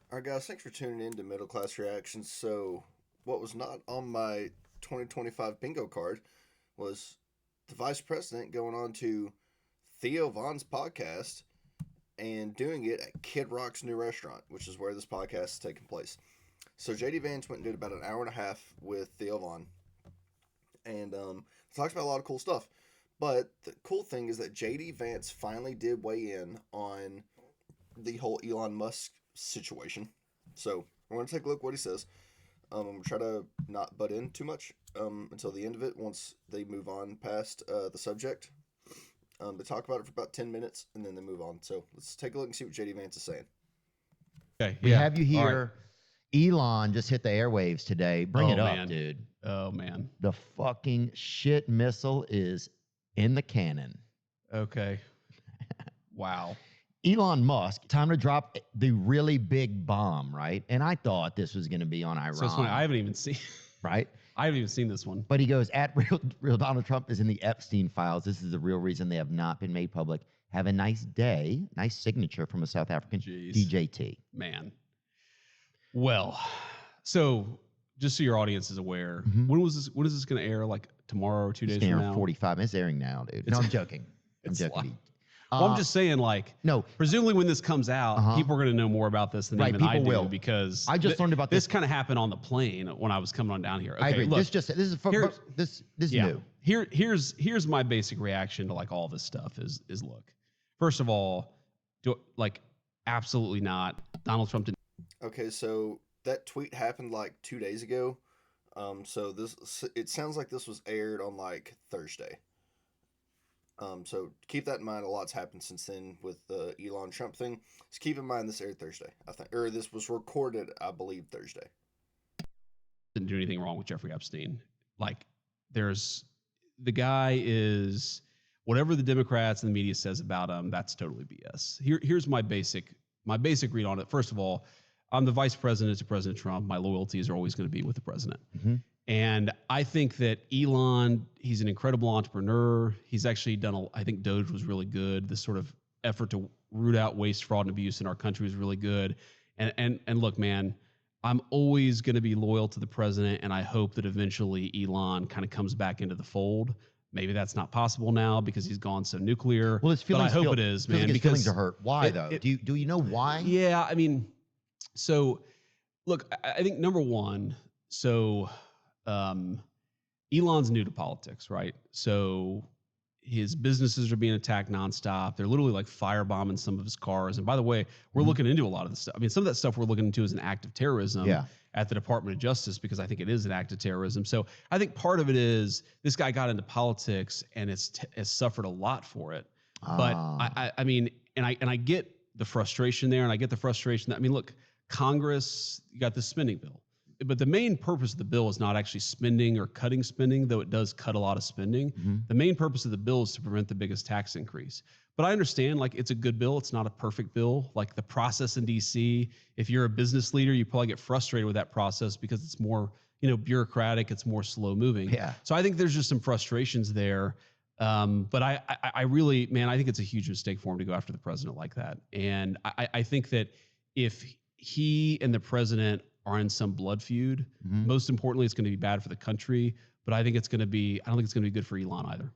All right, guys, thanks for tuning in to Middle Class Reactions. So, what was not on my 2025 bingo card was the vice president going on to Theo Von's podcast and doing it at Kid Rock's new restaurant, which is where this podcast is taking place. So, JD Vance went and did about an hour and a half with Theo Von and talks about a lot of cool stuff. But the cool thing is that JD Vance finally did weigh in on the whole Elon Musk situation. So we're going to take a look what he says. I'm going to try to not butt in too much until the end of it once they move on past the subject. They talk about it for about 10 minutes and then they move on. So let's take a look and see what JD Vance is saying. Okay, We have you here. Right. Elon just hit the airwaves today. Bring it up, man. Dude. Oh, man. The fucking shit missile is in the cannon. Okay. Wow. Elon Musk, time to drop the really big bomb, right? And I thought this was going to be on Iran. So it's funny. I haven't even seen. Right? I haven't even seen this one. But he goes, at real Donald Trump is in the Epstein files. This is the real reason they have not been made public. Have a nice day. Nice signature from a South African DJT. Man. Well, so just so your audience is aware, when is this going to air? Like tomorrow or 2 days from now? 45 minutes. It's airing now, dude. No, I'm joking. I'm joking. Well, I'm just saying, like, no. Presumably, when this comes out, people are going to know more about this than even I do, because I just learned about this. Kind of happened on the plane when I was coming on down here. Okay, I agree. Look, this is new. Here's my basic reaction to like all this stuff is look. First of all, absolutely not. Donald Trump didn't. Okay, so that tweet happened like 2 days ago. So it sounds like this was aired on like Thursday. So keep that in mind. A lot's happened since then with the Elon Trump thing. Just keep in mind this aired Thursday, I think, or this was recorded, I believe, Thursday. Didn't do anything wrong with Jeffrey Epstein. Like, the guy is whatever the Democrats and the media says about him. That's totally BS. Here's my basic read on it. First of all, I'm the vice president to President Trump. My loyalties are always going to be with the president. Mm-hmm. And I think that Elon, he's an incredible entrepreneur. He's actually done I think DOGE was really good. This sort of effort to root out waste, fraud, and abuse in our country was really good. And look, man, I'm always going to be loyal to the president, and I hope that eventually Elon kind of comes back into the fold. Maybe that's not possible now because he's gone so nuclear. Well, his feelings, but I hope it is, man. His feelings are hurt. Why though? Do you know why? Yeah, I mean, so look, I think number one, so. Elon's new to politics, right? So his businesses are being attacked nonstop. They're literally like firebombing some of his cars. And by the way, we're looking into a lot of this stuff. I mean, some of that stuff we're looking into is an act of terrorism at the Department of Justice, because I think it is an act of terrorism. So I think part of it is this guy got into politics and has suffered a lot for it. But I mean, and I get the frustration there, and I get the frustration that, I mean, look, Congress, you got this spending bill. But the main purpose of the bill is not actually spending or cutting spending, though it does cut a lot of spending. Mm-hmm. The main purpose of the bill is to prevent the biggest tax increase. But I understand, like, it's a good bill. It's not a perfect bill. Like the process in DC, if you're a business leader, you probably get frustrated with that process because it's more, bureaucratic. It's more slow moving. Yeah. So I think there's just some frustrations there. But I really, man, I think it's a huge mistake for him to go after the president like that. And I think that if he and the president are in some blood feud, most importantly, it's going to be bad for the country. But I don't think it's going to be good for Elon either.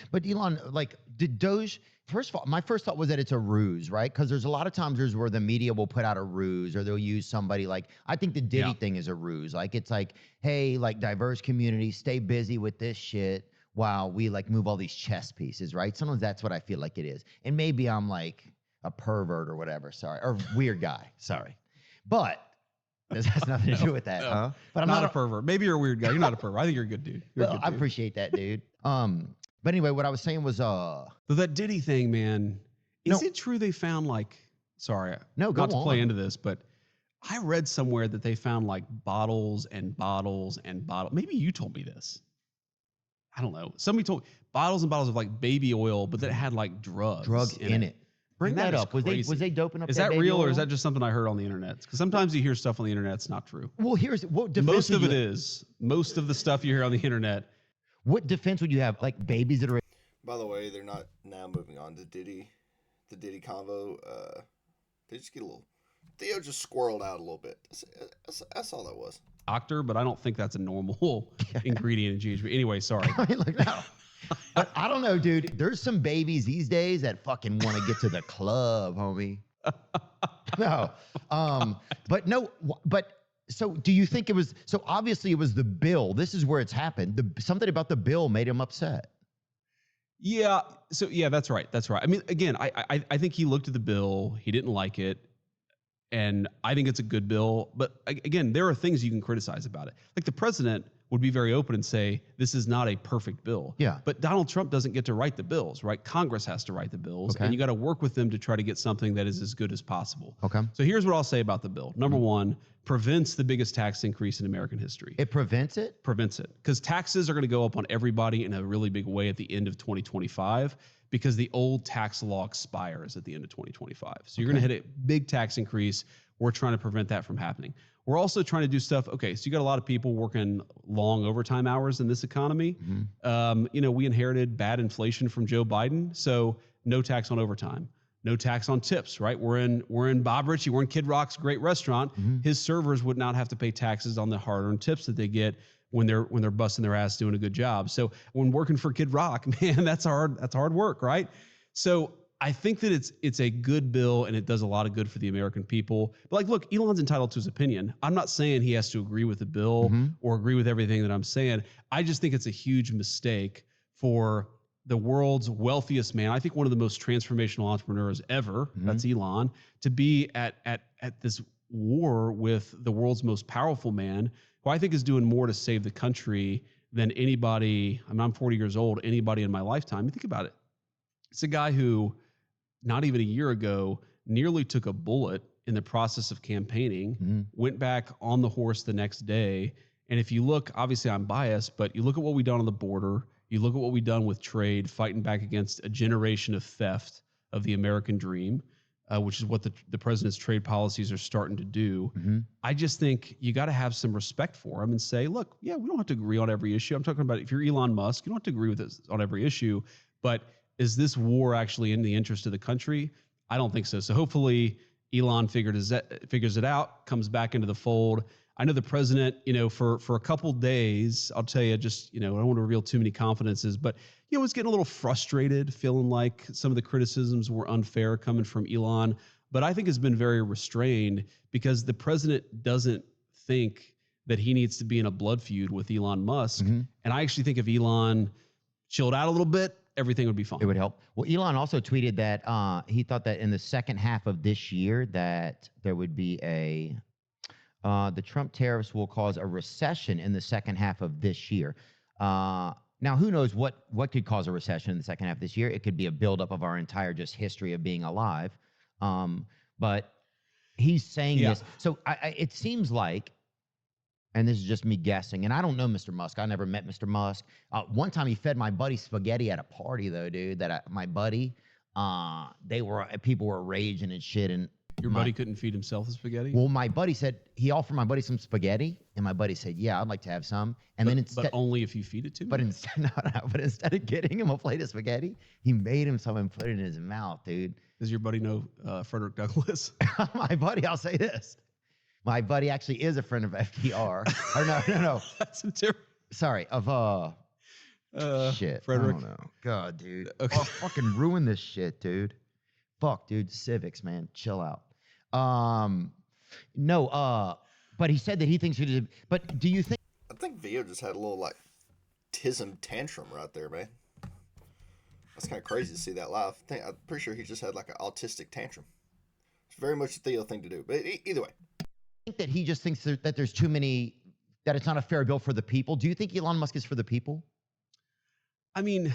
But Elon, like, did DOGE, first of all, my first thought was that it's a ruse, right? Because there's a lot of times where the media will put out a ruse, or they'll use somebody like, I think the Diddy thing is a ruse. Like, it's like, hey, like, diverse communities, stay busy with this shit while we like move all these chess pieces, right? Sometimes that's what I feel like it is. And maybe I'm like a pervert or whatever, sorry, or weird guy, sorry. But this has nothing to do with that, huh? But I'm not a pervert. Maybe you're a weird guy. You're not a pervert. I think you're a good dude. I appreciate that, dude. But anyway, what I was saying was, so that Diddy thing, man, is it true they found like, sorry, no, go not to on. play into this, but I read somewhere that they found like bottles and bottles and bottles. Maybe you told me this. I don't know. Somebody told bottles and bottles of like baby oil, but that had like drugs in it. Bring that up. Was they doping up? Is that real, or is that just something I heard on the internet? Because sometimes you hear stuff on the internet that's not true. Well, here's what defense most of it is. Most of the stuff you hear on the internet. What defense would you have? Like babies that are. By the way, they're not now moving on to Diddy, the Diddy convo. They just get a little Theo just squirreled out a little bit. That's all that was. Doctor, but I don't think that's a normal ingredient in GHB. Anyway, sorry. I mean, like, no. But I don't know, dude. There's some babies these days that fucking want to get to the club, homie. No. But no, but so do you think it was, so obviously it was the bill. This is where it's happened. Something about the bill made him upset. Yeah. So yeah, that's right. That's right. I mean, again, I think he looked at the bill. He didn't like it. And I think it's a good bill. But again, there are things you can criticize about it. Like the president would be very open and say, this is not a perfect bill. Yeah. But Donald Trump doesn't get to write the bills, right? Congress has to write the bills. Okay. And you got to work with them to try to get something that is as good as possible. Okay. So here's what I'll say about the bill. Number one, prevents the biggest tax increase in American history. It prevents it? Prevents it. Because taxes are going to go up on everybody in a really big way at the end of 2025 because the old tax law expires at the end of 2025. So you're going to hit a big tax increase. We're trying to prevent that from happening. We're also trying to do stuff. Okay, so you got a lot of people working long overtime hours in this economy. We inherited bad inflation from Joe Biden, so no tax on overtime, no tax on tips. Right? We're in Bob Ritchie. We're in Kid Rock's great restaurant. His servers would not have to pay taxes on the hard-earned tips that they get when they're busting their ass doing a good job. So when working for Kid Rock, man, that's hard work, right? So I think that it's a good bill and it does a lot of good for the American people. But like, look, Elon's entitled to his opinion. I'm not saying he has to agree with the bill or agree with everything that I'm saying. I just think it's a huge mistake for the world's wealthiest man. I think one of the most transformational entrepreneurs ever, that's Elon, to be at this war with the world's most powerful man, who I think is doing more to save the country than anybody. I mean, I'm 40 years old, anybody in my lifetime. I mean, think about it. It's a guy who, not even a year ago, nearly took a bullet in the process of campaigning, went back on the horse the next day. And if you look, obviously I'm biased, but you look at what we've done on the border, you look at what we've done with trade, fighting back against a generation of theft of the American dream, which is what the president's trade policies are starting to do. I just think you got to have some respect for him and say, look, yeah, we don't have to agree on every issue. I'm talking about if you're Elon Musk, you don't have to agree with us on every issue, but is this war actually in the interest of the country? I don't think so. So hopefully Elon figures it out, comes back into the fold. I know the president, for a couple days, I'll tell you, just, I don't want to reveal too many confidences, but, was getting a little frustrated, feeling like some of the criticisms were unfair coming from Elon. But I think has been very restrained because the president doesn't think that he needs to be in a blood feud with Elon Musk. And I actually think if Elon chilled out a little bit, everything would be fine. It would help. Well, Elon also tweeted that he thought that in the second half of this year that there would be the Trump tariffs will cause a recession in the second half of this year. Now, who knows what could cause a recession in the second half of this year? It could be a buildup of our entire just history of being alive. But he's saying this. So it seems like, and this is just me guessing, and I don't know Mr. Musk. I never met Mr. Musk. One time he fed my buddy spaghetti at a party, though, dude. My buddy, people were raging and shit. And your buddy couldn't feed himself the spaghetti? Well, my buddy said he offered my buddy some spaghetti, and my buddy said, "Yeah, I'd like to have some." And then instead, but only if you feed it to me. But instead of getting him a plate of spaghetti, he made him some and put it in his mouth, dude. Does your buddy know Frederick Douglass? My buddy, I'll say this. My buddy actually is a friend of FDR. Or no. That's a different. Sorry, of shit. Frederick. I don't know. God, dude. Okay. Oh, fucking ruin this shit, dude. Fuck, dude. Civics, man. Chill out. But he said that he thinks he did. But do you think? I think Theo just had a little tism tantrum right there, man. That's kind of crazy to see that live. I'm pretty sure he just had an autistic tantrum. It's very much a Theo thing to do. But either way. I think that he just thinks that there's too many, that it's not a fair bill for the people. Do you think Elon Musk is for the people? I mean,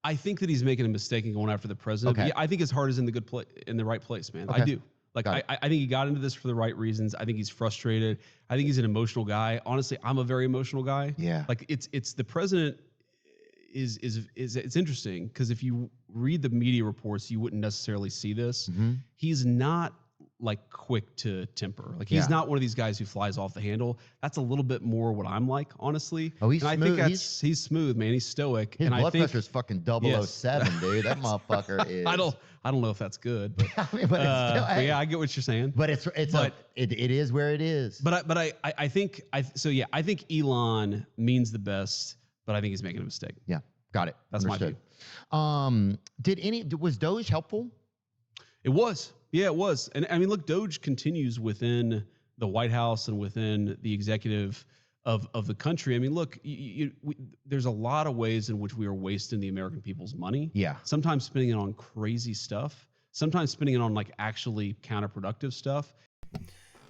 I think that he's making a mistake in going after the president. Okay. Yeah, I think his heart is in the right place, man. Okay. I do. I think he got into this for the right reasons. I think he's frustrated. I think he's an emotional guy. Honestly, I'm a very emotional guy. Yeah. It's the president is it's interesting because if you read the media reports, you wouldn't necessarily see this. He's not like quick to temper. Like he's not one of these guys who flies off the handle. That's a little bit more what I'm like, honestly. Oh, he's and smooth. I think he's smooth, man. He's stoic. His and blood I think, pressure is fucking 007, dude. That motherfucker is. I don't know if that's good, but, I mean, but it's still, but yeah, I get what you're saying. But it is where it is. But I think I think Elon means the best, but I think he's making a mistake. Yeah, got it. That's Understood. my view. Was DOGE helpful? It was. Yeah, it was. And I mean, look, DOGE continues within the White House and within the executive of the country. I mean, look, there's a lot of ways in which we are wasting the American people's money. Yeah. Sometimes spending it on crazy stuff. Sometimes spending it on like actually counterproductive stuff.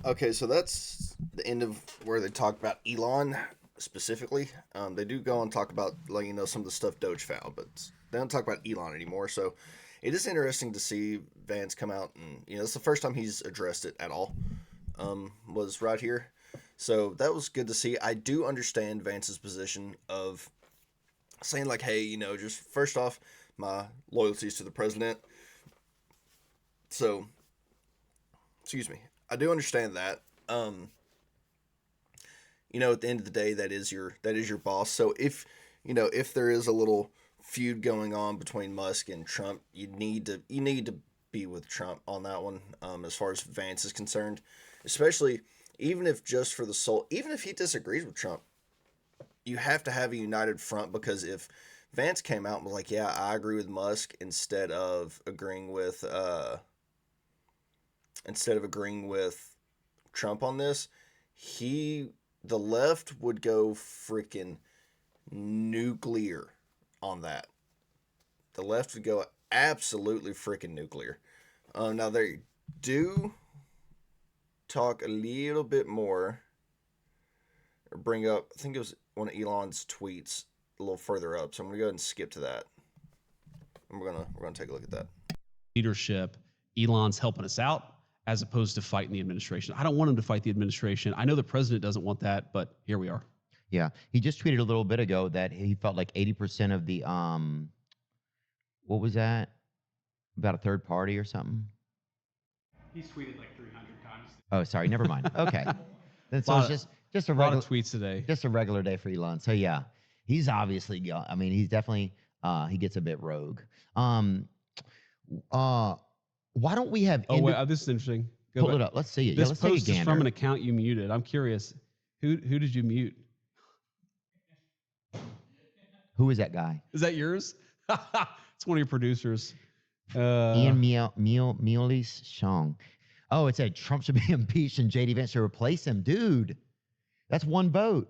Okay, so that's the end of where they talk about Elon specifically. They do go and talk about, like, some of the stuff DOGE found, but they don't talk about Elon anymore. So it is interesting to see Vance come out and, it's the first time he's addressed it at all, was right here. So that was good to see. I do understand Vance's position of saying, like, hey, just first off, my loyalties to the president. So, excuse me. I do understand that. At the end of the day, that is your boss. So if there is a little feud going on between Musk and Trump, you need to be with Trump on that one. As far as Vance is concerned, especially even if he disagrees with Trump, you have to have a united front, because if Vance came out and was like, yeah, I agree with Musk, instead of agreeing with Trump on this, the left would go freaking nuclear on that. The left would go absolutely freaking nuclear. Now they do talk a little bit more, or bring up, I think it was one of Elon's tweets a little further up. So I'm gonna go ahead and skip to that. And we're gonna take a look at that. Leadership, Elon's helping us out, as opposed to fighting the administration. I don't want him to fight the administration. I know the president doesn't want that, but here we are. Yeah. He just tweeted a little bit ago that he felt like 80% of the, what was that? About a third party or something? He's tweeted like 300 times. Oh, sorry. Never mind. Okay. Then so it's just a lot regular of tweets today. Just a regular day for Elon. So yeah, he's obviously, he's definitely, he gets a bit rogue. Why don't we have? Wait, this is interesting. Pull it up. Let's see it. This let's post take a is from an account you muted. I'm curious. Who did you mute? Who is that guy? Is that yours? It's one of your producers. Ian Mealis Shong. Oh, it said Trump should be impeached and JD Vance should replace him. Dude, that's one vote.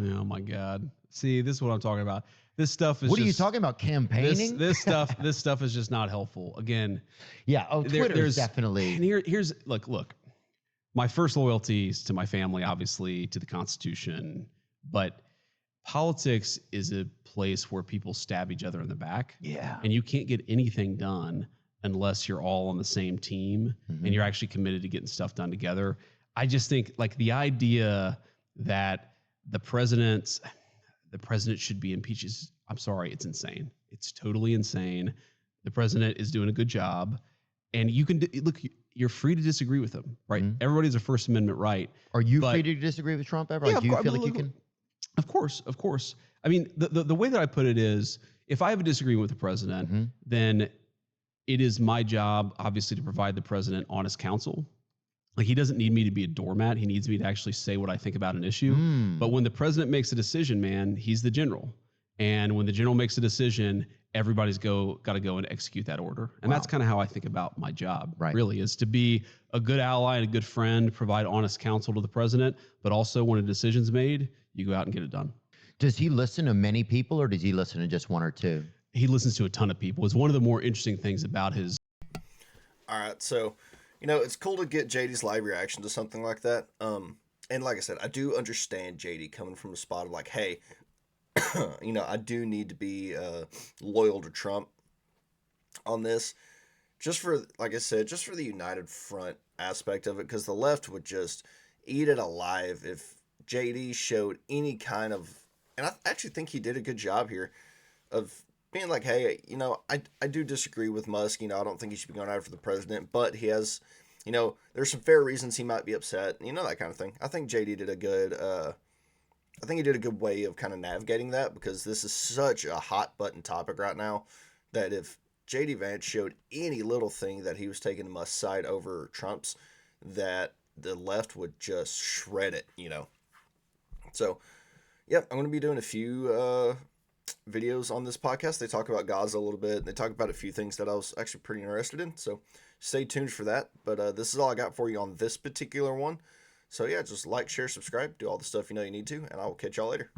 Oh my God. See, this is what I'm talking about. This stuff is. What are you talking about? Campaigning? This stuff is just not helpful. Again. Yeah. Oh, Twitter is definitely. And here's look. My first loyalty is to my family, obviously, to the Constitution, but politics is a place where people stab each other in the back. Yeah. And you can't get anything done unless you're all on the same team and you're actually committed to getting stuff done together. I just think, like, the idea that the president should be impeached is, I'm sorry, it's insane. It's totally insane. The president is doing a good job, and you can look. You're free to disagree with him, right? Everybody has a First Amendment right. Are you free to disagree with Trump ever? Yeah, do you feel like you can? Of course. I mean, the way that I put it is, if I have a disagreement with the president, then it is my job, obviously, to provide the president honest counsel. Like, he doesn't need me to be a doormat. He needs me to actually say what I think about an issue. But when the president makes a decision, man, he's the general. And when the general makes a decision, everybody's got to go and execute that order. And that's kind of how I think about my job, really, is to be a good ally and a good friend, provide honest counsel to the president, but also when a decision's made, you go out and get it done. Does he listen to many people, or does he listen to just one or two? He listens to a ton of people. It's one of the more interesting things about his. All right, so it's cool to get JD's live reaction to something like that. And like I said, I do understand JD coming from the spot of like, hey, I do need to be loyal to Trump on this. Just for, like I said, just for the united front aspect of it, because the left would just eat it alive if JD showed any kind of, and I actually think he did a good job here of being like, hey, I do disagree with Musk. I don't think he should be going after the president, but he has you know, there's some fair reasons he might be upset, you know, that kind of thing. I think JD did a good, I think he did a good way of kind of navigating that, because this is such a hot button topic right now that if JD Vance showed any little thing that he was taking Musk's side over Trump's, that the left would just shred it, you know. So, yep, I'm going to be doing a few videos on this podcast. They talk about Gaza a little bit. They talk about a few things that I was actually pretty interested in. So stay tuned for that. But this is all I got for you on this particular one. So yeah, just like, share, subscribe, do all the stuff you know you need to, and I will catch y'all later.